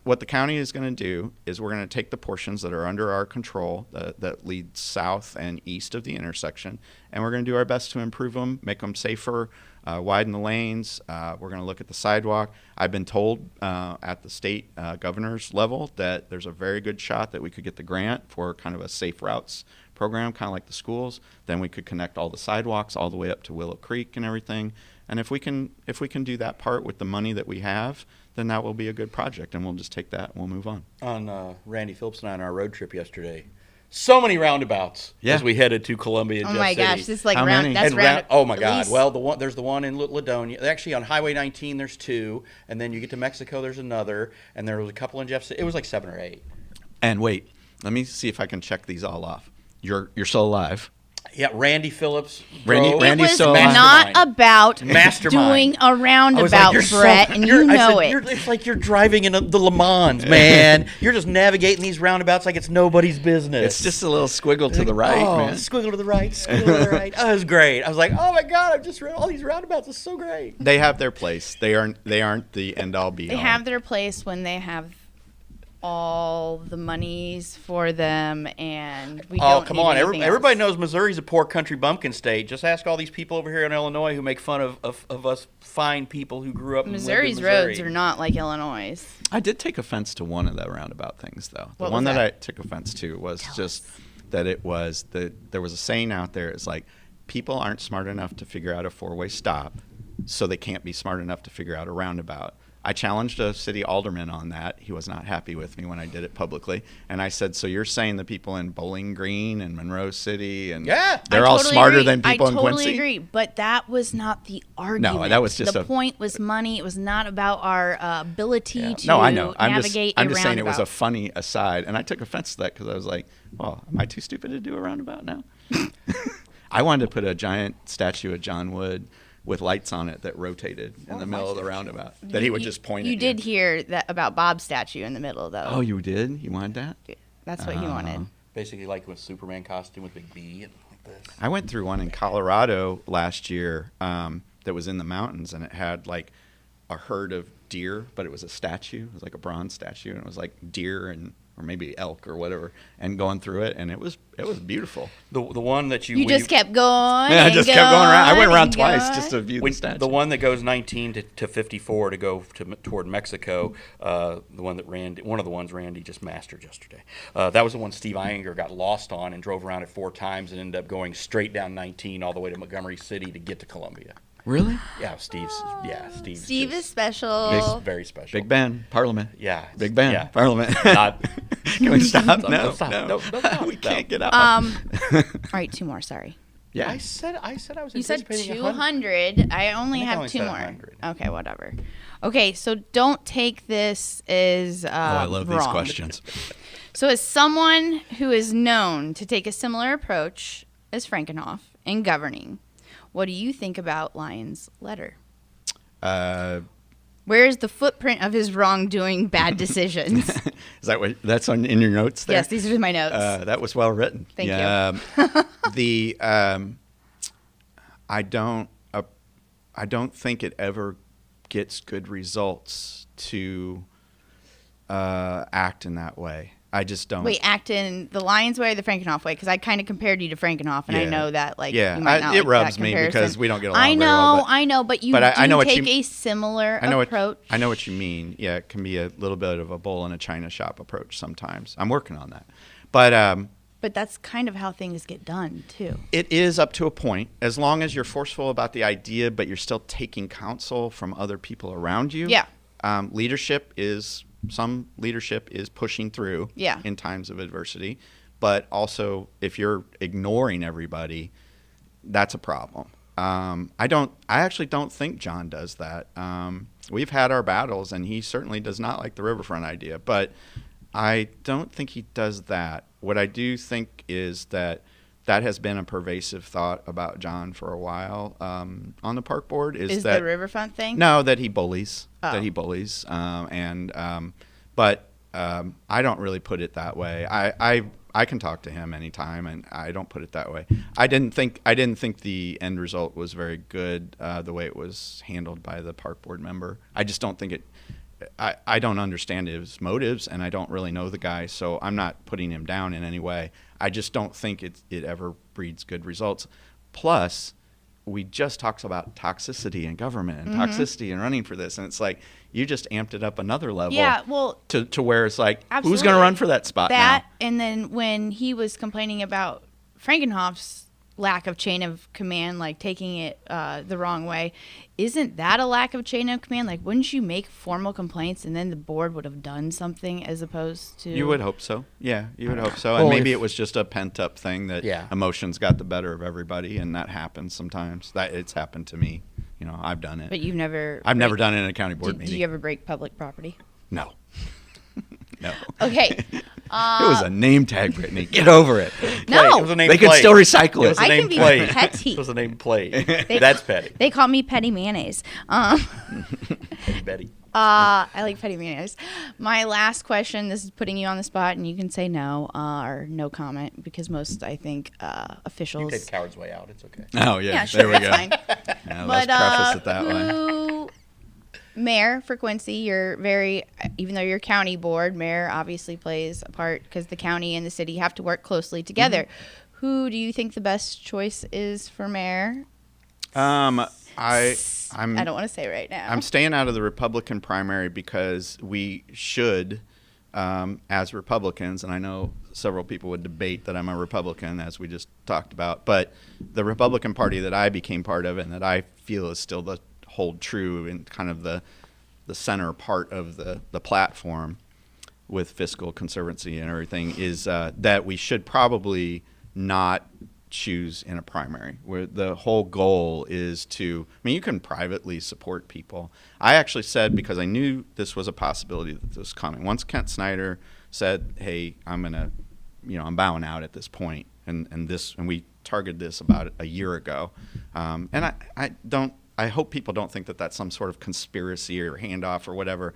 What the county is going to do is we're going to take the portions that are under our control that lead south and east of the intersection, and we're going to do our best to improve them, make them safer, widen the lanes. We're going to look at the sidewalk. I've been told at the state governor's level that there's a very good shot that we could get the grant for kind of a safe routes program, kind of like the schools. Then we could connect all the sidewalks all the way up to Willow Creek and everything. And if we can do that part with the money that we have, then that will be a good project, and we'll just take that and we'll move on. On Randy Phillips and I on our road trip yesterday, So many roundabouts Yeah. as we headed to Columbia. Oh Jeff my City. gosh, this is like How round. many? That's And round. oh my at God! least- Well, there's the one in Ladonia. Actually, on Highway 19, there's 2, and then you get to Mexico, there's another, and there was a couple in Jeff City. It was like 7 or 8. And wait, let me see if I can check these all off. You're still alive. Yeah, Randy Phillips. Randy- drove. it Randy's was still alive. not Mastermind. about Mastermind. doing a I was roundabout, "You're so- Brett, and you I know said, it. It's like you're driving in the Le Mans, man. You're just navigating these roundabouts like it's nobody's business. It's just a little squiggle to the right, oh, man. Squiggle to the right, squiggle to the right. Oh, it was great. I was like, oh my God, I've just read all these roundabouts. It's so great. They have their place. They aren't the end all be They all. have their place when they have all the monies for them, and we Oh, don't come need on. anything Everybody else. knows Missouri's a poor country bumpkin state. Just ask all these people over here in Illinois who make fun of us fine people who grew up Missouri's and lived in Missouri. roads are not like Illinois'. I did take offense to one of the roundabout things, though. The What one was that I that? took offense to was that it was there was a saying out there. It's like people aren't smart enough to figure out a 4-way stop, so they can't be smart enough to figure out a roundabout. I challenged a city alderman on that. He was not happy with me when I did it publicly. And I said, so you're saying the people in Bowling Green and Monroe City and Yeah. they're I all totally smarter agree. than people I in totally Quincy? agree, but that was not the argument. that was just the point was money. It was not about our ability to No, I know. I'm navigate just a saying it was a roundabout. funny aside, and I took offense to that because I was like, "Well, am I too stupid to do a roundabout now?" I wanted to put a giant statue of John Wood with lights on it that rotated in the middle of the roundabout that he would just point at. You did hear that about Bob's statue in the middle, though. Oh, you did? You wanted that? That's what he wanted. Basically like with Superman costume with big B and like this. I went through one in Colorado last year that was in the mountains, and it had like a herd of deer, but it was a statue. It was like a bronze statue, and it was like deer or maybe elk or whatever, and going through it, and it was beautiful. The one that You just kept going. Yeah, I and just kept going around. I went around and twice going. just to view the statue. the one that goes 19 to 54 to go toward Mexico, the one that one of the ones Randy just mastered yesterday. That was the one Steve Iyengar got lost on and drove around it 4 times and ended up going straight down 19 all the way to Montgomery City to get to Columbia. Really? Yeah, Steve Steve is special. He's very special. Big Ben, Parliament. Yeah. Big Ben, Yeah. Parliament. Not- Can we stop? No, stop. no. No, stop. We can't get up. All right, 2 more. Sorry. yeah. I said I was You said anticipating 200. I only I have only 2 said more. 100. Okay, whatever. Okay, so don't take this as I love these wrong. questions. So, as someone who is known to take a similar approach as Frankenhoff in governing, what do you think about Lyon's letter? Where is the footprint of his wrongdoing, bad decisions? Is that what that's in your notes there? Yes, these are my notes. That was well written. Thank you. I don't think it ever gets good results to act in that way. I just don't. Wait, act in the Lyon's way or the Frankenhoff way? Because I kind of compared you to Frankenhoff, and I Yeah. know that, like, Yeah, you might not it like rubs that me comparison. because we don't get along I very know, well, but- I know, but you but do I know what take you- a similar I know approach. I know what you mean. Yeah, it can be a little bit of a bull in a china shop approach sometimes. I'm working on that, but But that's kind of how things get done, too. it is up to a point. As long as you're forceful about the idea, but you're still taking counsel from other people around you. Yeah. Some leadership is pushing through. Yeah. In times of adversity, but also if you're ignoring everybody, that's a problem. I actually don't think John does that. We've had our battles, and he certainly does not like the riverfront idea, but I don't think he does that. What I do think is that has been a pervasive thought about John for a while on the park board. Is that the riverfront thing? No, that he bullies. Oh. That he bullies. But I don't really put it that way. I can talk to him anytime, and I don't put it that way. I didn't think the end result was very good the way it was handled by the park board member. I just don't think it. I don't understand his motives, and I don't really know the guy, so I'm not putting him down in any way. I just don't think it ever breeds good results. Plus, we just talked about toxicity in government and toxicity and running for this, and it's like you just amped it up another level. Yeah, well, to where it's like, who's absolutely. going to run for that spot That, now? and then when he was complaining about Frankenhoff's lack of chain of command, like taking it the wrong way, isn't that a lack of chain of command? Like, wouldn't you make formal complaints and then the board would have done something as opposed to? You would hope so. Yeah, you would hope so. Well, And maybe if- it was just a pent-up thing that Yeah. emotions got the better of everybody, and that happens sometimes. It's happened to me. I've done it. But you've never. I've never done it in a county board Did meeting. you ever break public property? No. No. Okay. It was a name tag, Brittany. Get over it. No. It was a name They can plate. still recycle It it. was a I can name be plate. petty. It was a name plate. That's petty. They call me Petty Mayonnaise. Betty. I like Petty Mayonnaise. My last question, this is putting you on the spot, and you can say no or no comment, because most, I think, You officials. take the coward's way out. It's okay. Oh, yeah. Yeah, sure, there we that's go. fine. Yeah, But let's preface it that way. Mayor for Quincy, you're very, even though you're county board, mayor obviously plays a part because the county and the city have to work closely together. Mm-hmm. Who do you think the best choice is for mayor? I'm I don't want to say right now. I'm staying out of the Republican primary because we should, as Republicans, and I know several people would debate that I'm a Republican, as we just talked about, but the Republican Party that I became part of and that I feel is still the hold true in kind of the center part of the platform with fiscal conservancy and everything is that we should probably not choose in a primary, where the whole goal is to, I mean, you can privately support people. I actually said, because I knew this was a possibility that this was coming, once Kent Snyder said, hey, I'm bowing out at this point, and we targeted this about a year ago, and I hope people don't think that that's some sort of conspiracy or handoff or whatever.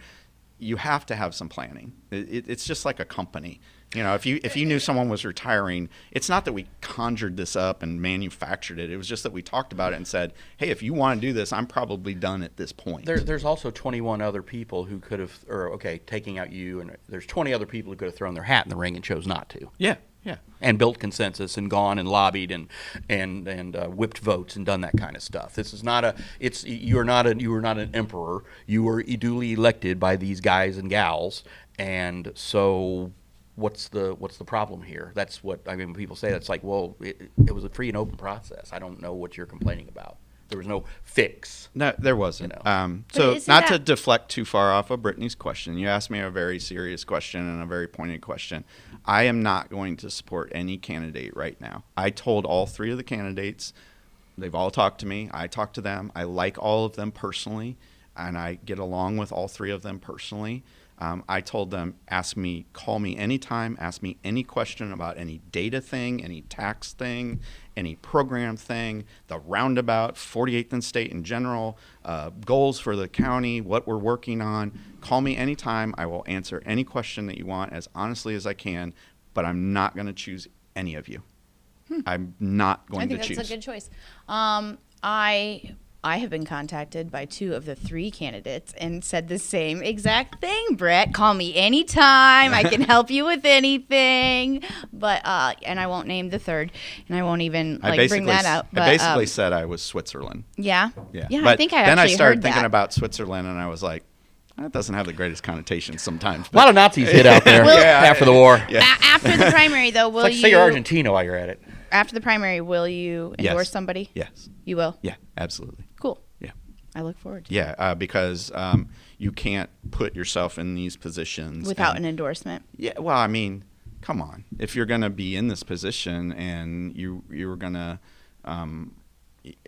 You have to have some planning. It's just like a company. If you knew someone was retiring, it's not that we conjured this up and manufactured it. It was just that we talked about it and said, hey, if you want to do this, I'm probably done at this point. There's also 21 other people who could have, taking out you, and there's 20 other people who could have thrown their hat in the ring and chose not to. Yeah. And built consensus and gone and lobbied and whipped votes and done that kind of stuff. This is not you were not an emperor. You were duly elected by these guys and gals, and so what's the problem here? That's what I mean. When people say that's like, well, it was a free and open process. I don't know what you're complaining about. There was no fix. No, there wasn't. So isn't not to that- deflect too far off of Brittany's question, you asked me a very serious question and a very pointed question. I am not going to support any candidate right now. I told all three of the candidates, they've all talked to me. I talked to them. I like all of them personally, and I get along with all three of them personally. I told them, call me anytime, ask me any question about any data thing, any tax thing, any program thing, the roundabout, 48th and state in general, goals for the county, what we're working on. Call me anytime. I will answer any question that you want as honestly as I can, but I'm not going to choose any of you. I'm not going to choose. I think that's a good choice. I have been contacted by 2 of the 3 candidates and said the same exact thing. Brett, call me anytime. I can help you with anything. But and I won't name the third, and I won't even bring that out. But, I basically said I was Switzerland. Yeah. Yeah. But But I think I then I actually started heard thinking that. about Switzerland, and I was like, that doesn't have the greatest connotations sometimes. A lot of Nazis hit out there Well- after the war. Yeah. After the primary, though, will It's like you? say you're Argentina while you're at it. After the primary, will you endorse Yes. somebody? Yes. You will. Yeah, absolutely. Cool. Yeah. I look forward to Yeah, because you can't put yourself in these positions without and- an endorsement. Yeah, well, I mean, come on. If you're going to be in this position and you're going to,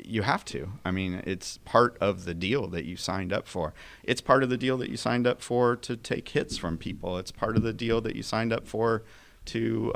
you have to. I mean, it's part of the deal that you signed up for. It's part of the deal that you signed up for to take hits from people. It's part of the deal that you signed up for to,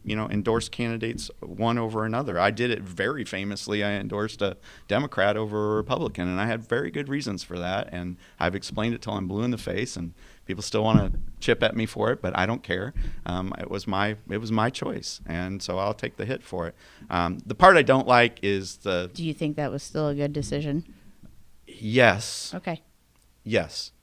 endorse candidates one over another. I did it very famously. I endorsed a Democrat over a Republican, and I had very good reasons for that. And I've explained it till I'm blue in the face, and people still want to chip at me for it, but I don't care. It was my choice, and so I'll take the hit for it. The part I don't like is Do you think that was still a good decision? yes. Okay. Yes,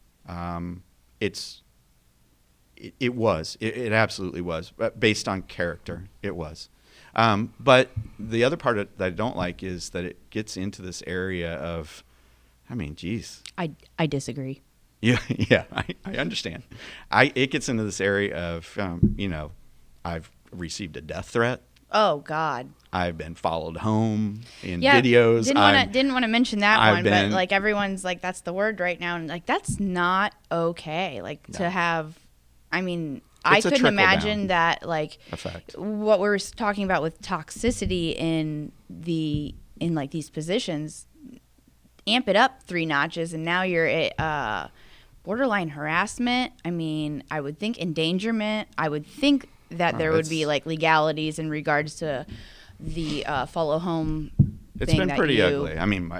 it was. It absolutely was, based on character. It was. But the other part that I don't like is that it gets into this area of, I mean, geez. I disagree. Yeah, I understand. It gets into this area of, I've received a death threat Oh God. I've been followed home in Yeah, videos. Didn't want to mention that I've one, been- but like everyone's like that's the word right now, and like that's not okay. Like to have, I mean, I It's a couldn't trickle-down imagine that like effect. what we're talking about with toxicity in like these positions. Amp it up 3 notches, and now you're at borderline harassment. I mean, I would think endangerment. I would think that there would be like legalities in regards to the follow home. It's been pretty ugly. I mean,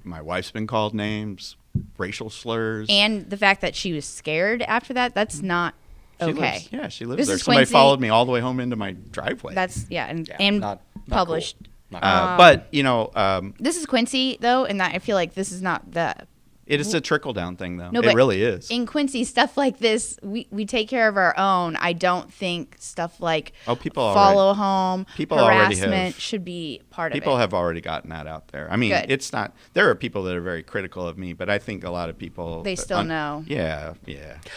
my wife's been called names, racial slurs. And the fact that she was scared after that, that's not okay. She lives This there. is Somebody Quincy. followed me all the way home into my driveway. That's, and not published. cool. Not but, you know, This is Quincy, though, and that I feel like this is not the... it is a trickle-down thing, though. No, It but really is. In Quincy, stuff like this, we take care of our own. I don't think stuff like follow home, harassment should be part of it. People have already gotten that out there. I mean, Good. it's not. There are people that are very critical of me, but I think a lot of people They still know. Yeah.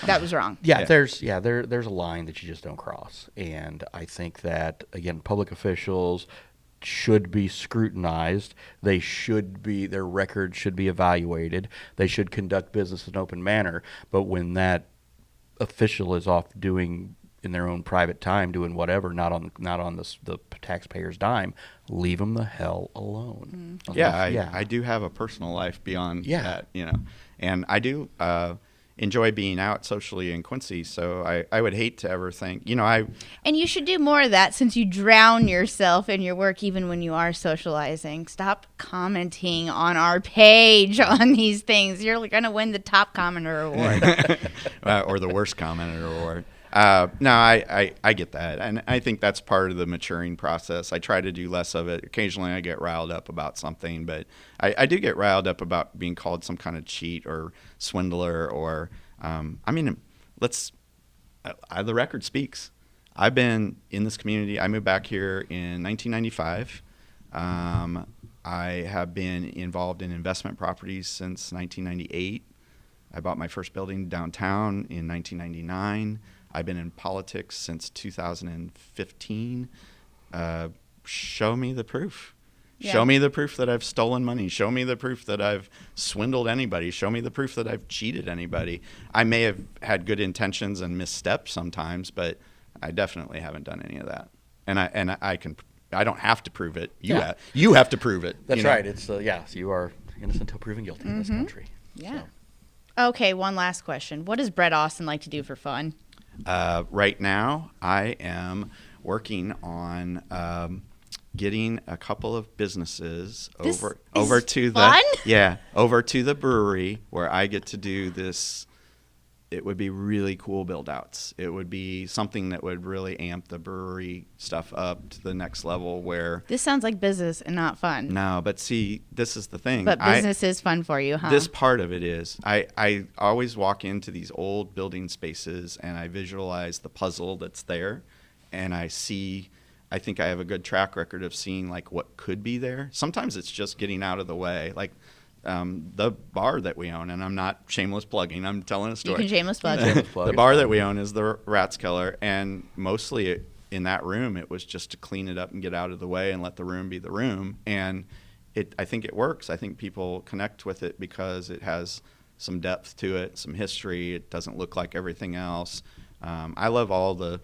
That was wrong. Yeah, Yeah. there's a line that you just don't cross, and I think that again, public officials should be scrutinized. They should be, their records should be evaluated. They should conduct business in an open manner. But when that official is off doing in their own private time, doing whatever, not on the taxpayer's dime, leave them the hell alone. I do have a personal life beyond that, you know, and I do enjoy being out socially in Quincy. So I would hate to ever think, you know, And you should do more of that since you drown yourself in your work even when you are socializing. Stop commenting on our page on these things. You're going to win the top commenter award. or the worst commenter award. No, I get that. And I think that's part of the maturing process. I try to do less of it. Occasionally I get riled up about something, but I do get riled up about being called some kind of cheat or swindler or, I mean, the record speaks. I've been in this community. I moved back here in 1995. I have been involved in investment properties since 1998. I bought my first building downtown in 1999. I've been in politics since 2015. Show me the proof. Yeah. Show me the proof that I've stolen money. Show me the proof that I've swindled anybody. Show me the proof that I've cheated anybody. I may have had good intentions and misstepped sometimes, but I definitely haven't done any of that. And I don't have to prove it. You have to prove it. That's you know? right. It's so you are innocent until proven guilty in this country. Yeah. So. Okay, one last question. What does Bret Austin like to do for fun? Right now, I am working on getting a couple of businesses over to fun? over to the brewery where I get to do this. It would be really cool build outs. It would be something that would really amp the brewery stuff up to the next level where This sounds like business and not fun. no, but see, this is the thing. But business is fun for you, huh? This part of it is. I always walk into these old building spaces and I visualize the puzzle that's there, and I think I have a good track record of seeing like what could be there. Sometimes it's just getting out of the way. Like the bar that we own, and I'm not shameless plugging, I'm telling a story. You can shameless plug. The bar that we own is the Ratskeller, and mostly in that room it was just to clean it up and get out of the way and let the room be the room. And I think it works. I think people connect with it because it has some depth to it, some history. It doesn't look like everything else. I love all the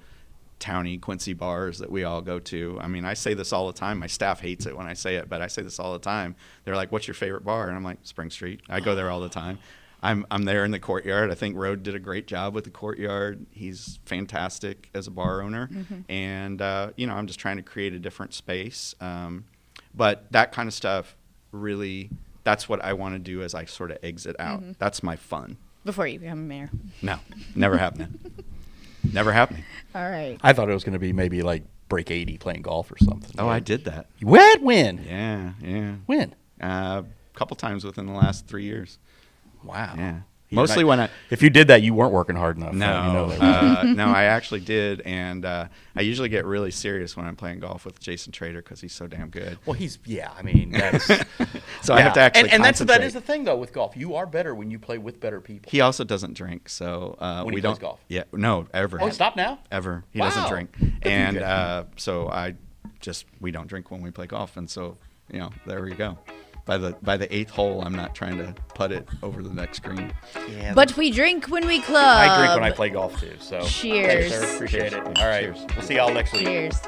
towny Quincy bars that we all go to. I mean, I say this all the time. My staff hates it when I say it, but I say this all the time. They're like, "What's your favorite bar?" And I'm like, "Spring Street." I go there all the time. I'm there in the courtyard. I think Rode did a great job with the courtyard. He's fantastic as a bar owner. And, I'm just trying to create a different space. But that kind of stuff, really, that's what I want to do as I sort of exit out. That's my fun. Before you become mayor. No, never happening. Never happening. All right. I thought it was going to be maybe like break 80 playing golf or something. Oh, I did that. What? When? Yeah. When? A couple times within the last 3 years. Wow. Yeah. Mostly when if you did that, you weren't working hard enough. No, no, I actually did, and I usually get really serious when I'm playing golf with Jason Trader because he's so damn good. Well, I mean, that's So I have to actually and that concentrate. is the thing though with golf. You are better when you play with better people. He also doesn't drink, so When we he don't plays golf? Yeah, no, ever. Oh, stop now. Ever. He Wow. doesn't drink, Good for you and guys. so I just we don't drink when we play golf, and so there we go. By the eighth hole, I'm not trying to putt it over the next green. Yeah, But we drink when we club. I drink when I play golf too. So Cheers. Thanks, sir. Appreciate it. All right, Cheers. we'll see y'all next week. Cheers.